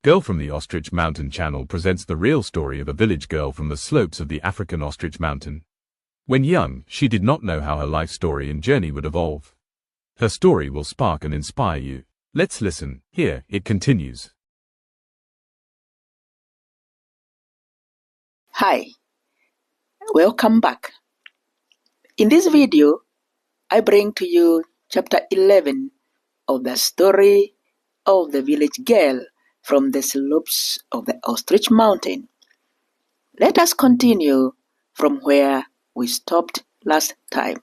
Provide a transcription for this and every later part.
Girl from the Ostrich Mountain channel presents the real story of a village girl from the slopes of the African Ostrich Mountain. When young, she did not know how her life story and journey would evolve. Her story will spark and inspire you. Let's listen. Here, it continues. Hi, welcome back. In this video, I bring to you chapter 11 of the story of the village girl from the slopes of the Ostrich Mountain. Let us continue from where we stopped last time.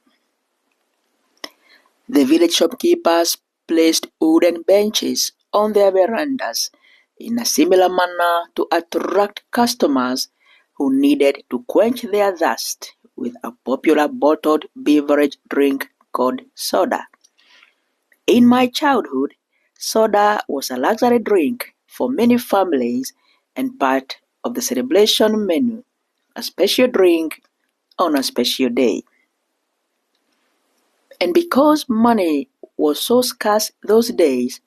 The village shopkeepers placed wooden benches on their verandas in a similar manner to attract customers who needed to quench their thirst with a popular bottled beverage drink called soda. In my childhood, soda was a luxury drink for many families and part of the celebration menu, a special drink on a special day. And because money was so scarce those days,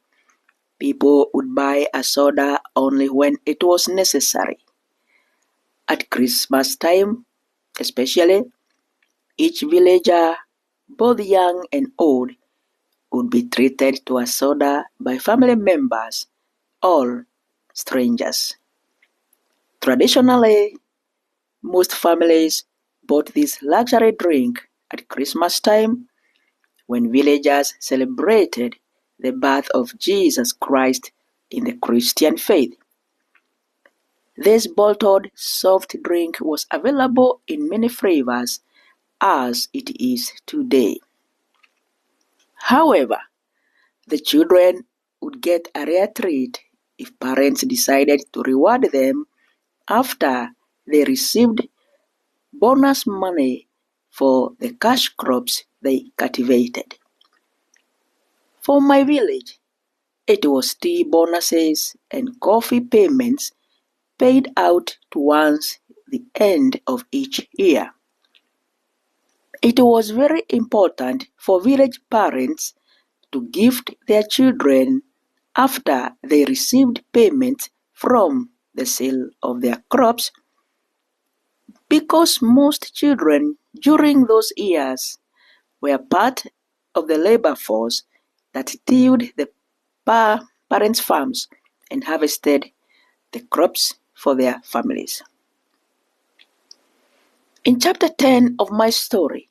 people would buy a soda only when it was necessary. At Christmas time, especially, each villager, both young and old, would be treated to a soda by family members, all strangers. Traditionally, most families bought this luxury drink at Christmas time when villagers celebrated the birth of Jesus Christ in the Christian faith. This bottled soft drink was available in many flavors as it is today. However, the children would get a rare treat if parents decided to reward them after they received bonus money for the cash crops they cultivated. For my village, it was tea bonuses and coffee payments paid out towards the end of each year. It was very important for village parents to gift their children after they received payment from the sale of their crops, because most children during those years were part of the labor force that tilled the parents' farms and harvested the crops for their families. In chapter 10 of my story,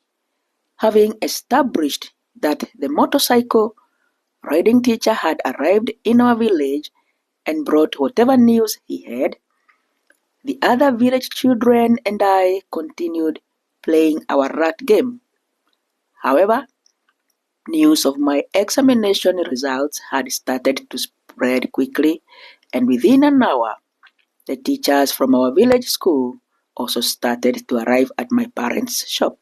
having established that the motorcycle riding teacher had arrived in our village and brought whatever news he had, the other village children and I continued playing our rat game. However, news of my examination results had started to spread quickly, and within an hour, the teachers from our village school also started to arrive at my parents' shop.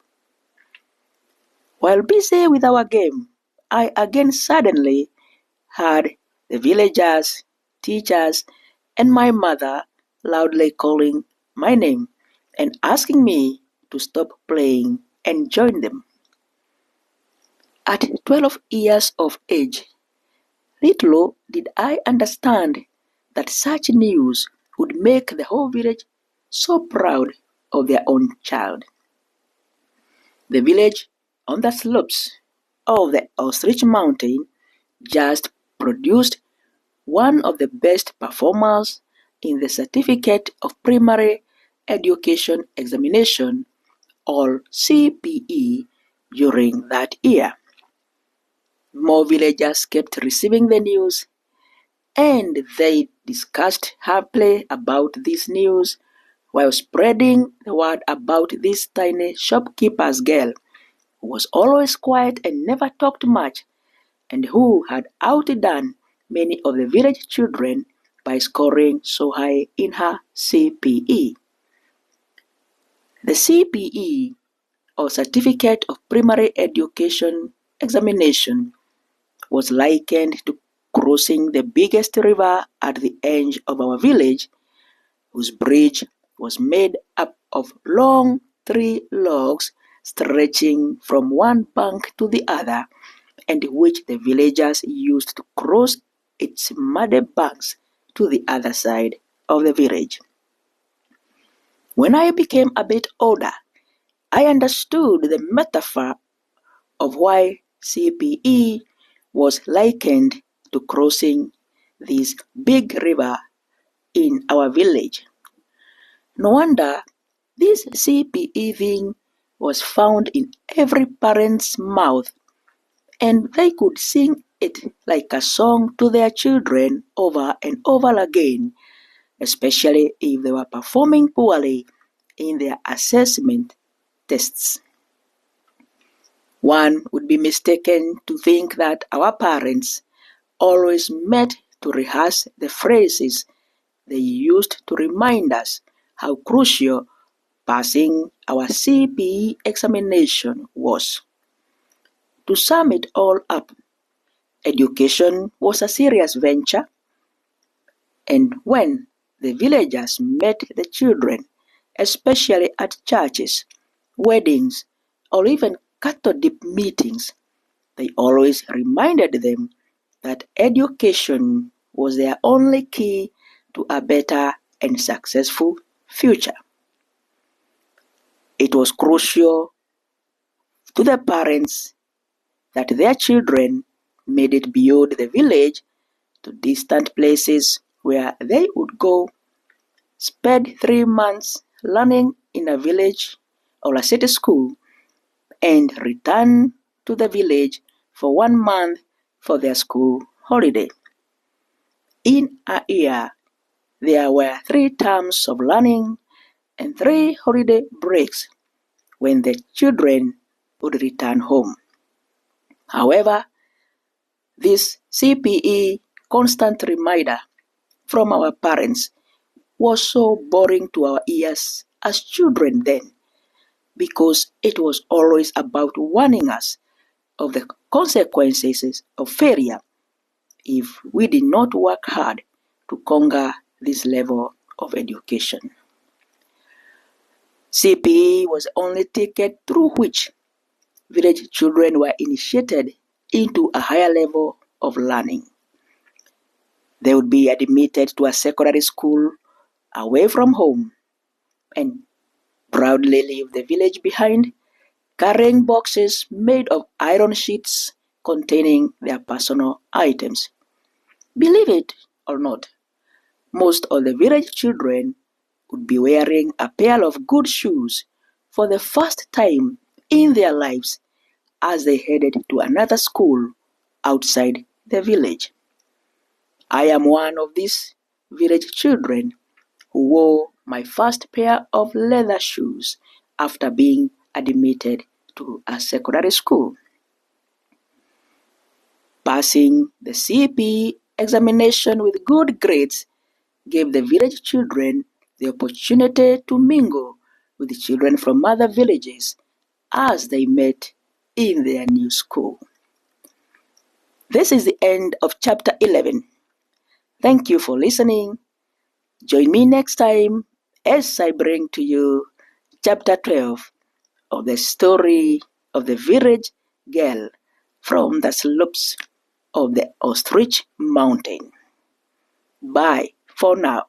While busy with our game, I again suddenly heard the villagers, teachers, and my mother loudly calling my name and asking me to stop playing and join them. At 12 years of age, little did I understand that such news would make the whole village so proud of their own child. The village on the slopes of the Ostrich Mountain just produced one of the best performers in the Certificate of Primary Education Examination, or CPE, during that year. More villagers kept receiving the news, and they discussed happily about this news while spreading the word about this tiny shopkeeper's girl who was always quiet and never talked much, and who had outdone many of the village children by scoring so high in her CPE. The CPE, or Certificate of Primary Education Examination, was likened to crossing the biggest river at the edge of our village, whose bridge was made up of long tree logs stretching from one bank to the other, and which the villagers used to cross its muddy banks to the other side of the village. When I became a bit older, I understood the metaphor of why CPE was likened to crossing this big river in our village. No wonder this CPE thing was found in every parent's mouth, and they could sing it like a song to their children over and over again, especially if they were performing poorly in their assessment tests. One would be mistaken to think that our parents always met to rehearse the phrases they used to remind us how crucial passing our CPE examination was. To sum it all up, education was a serious venture, and when the villagers met the children, especially at churches, weddings, or even cattle dip meetings, they always reminded them that education was their only key to a better and successful future. It was crucial to the parents that their children made it beyond the village to distant places where they would go, spend 3 months learning in a village or a city school, and return to the village for 1 month for their school holiday. In a year, there were 3 terms of learning and 3 holiday breaks when the children would return home. However, this CPE constant reminder from our parents was so boring to our ears as children then, because it was always about warning us of the consequences of failure if we did not work hard to conquer this level of education. CPE was the only ticket through which village children were initiated into a higher level of learning. They would be admitted to a secondary school away from home and proudly leave the village behind, carrying boxes made of iron sheets containing their personal items. Believe it or not, most of the village children would be wearing a pair of good shoes for the first time in their lives as they headed to another school outside the village. I am one of these village children who wore my first pair of leather shoes after being admitted to a secondary school. Passing the CPE examination with good grades gave the village children the opportunity to mingle with the children from other villages as they met in their new school. This is the end of chapter 11. Thank you for listening. Join me next time as I bring to you chapter 12 of the story of the village girl from the slopes of the Ostrich Mountain. Bye for now.